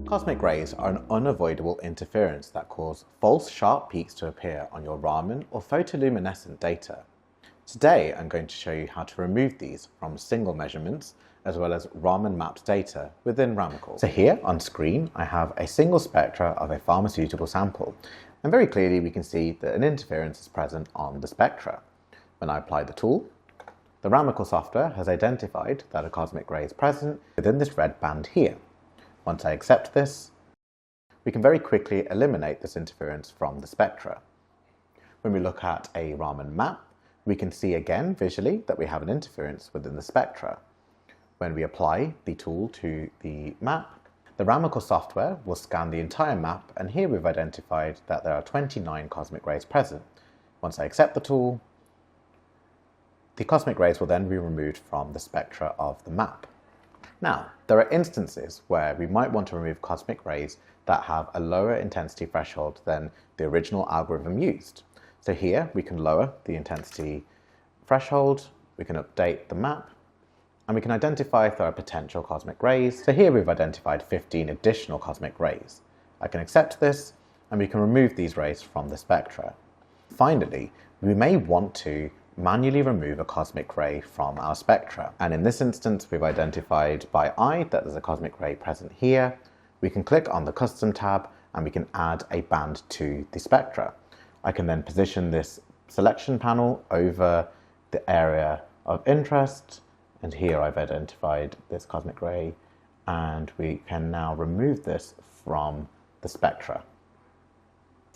Cosmic rays are an unavoidable interference that cause false sharp peaks to appear on your Raman or photoluminescent data. Today I'm going to show you how to remove these from single measurements as well as Raman mapped data within Ramacle. So here on screen I have a single spectra of a pharmaceutical sample, and very clearly we can see that an interference is present on the spectra. When I apply the tool, the Ramacle software has identified that a cosmic ray is present within this red band here. Once I accept this, we can very quickly eliminate this interference from the spectra. When we look at a Raman map, we can see again visually that we have an interference within the spectra. When we apply the tool to the map, the Ramacle software will scan the entire map, and here we've identified that there are 29 cosmic rays present. Once I accept the tool, the cosmic rays will then be removed from the spectra of the map. Now, there are instances where we might want to remove cosmic rays that have a lower intensity threshold than the original algorithm used. So here we can lower the intensity threshold, we can update the map, and we can identify if there are potential cosmic rays. So here we've identified 15 additional cosmic rays. I can accept this, and we can remove these rays from the spectra. Finally, we may want to manually remove a cosmic ray from our spectra. And in this instance, we've identified by eye that there's a cosmic ray present here. We can click on the Custom tab and we can add a band to the spectra. I can then position this selection panel over the area of interest. And here I've identified this cosmic ray, and we can now remove this from the spectra.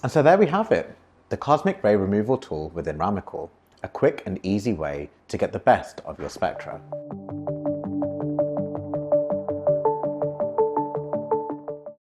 And so there we have it, the cosmic ray removal tool within Ramacle. A quick and easy way to get the best of your spectra.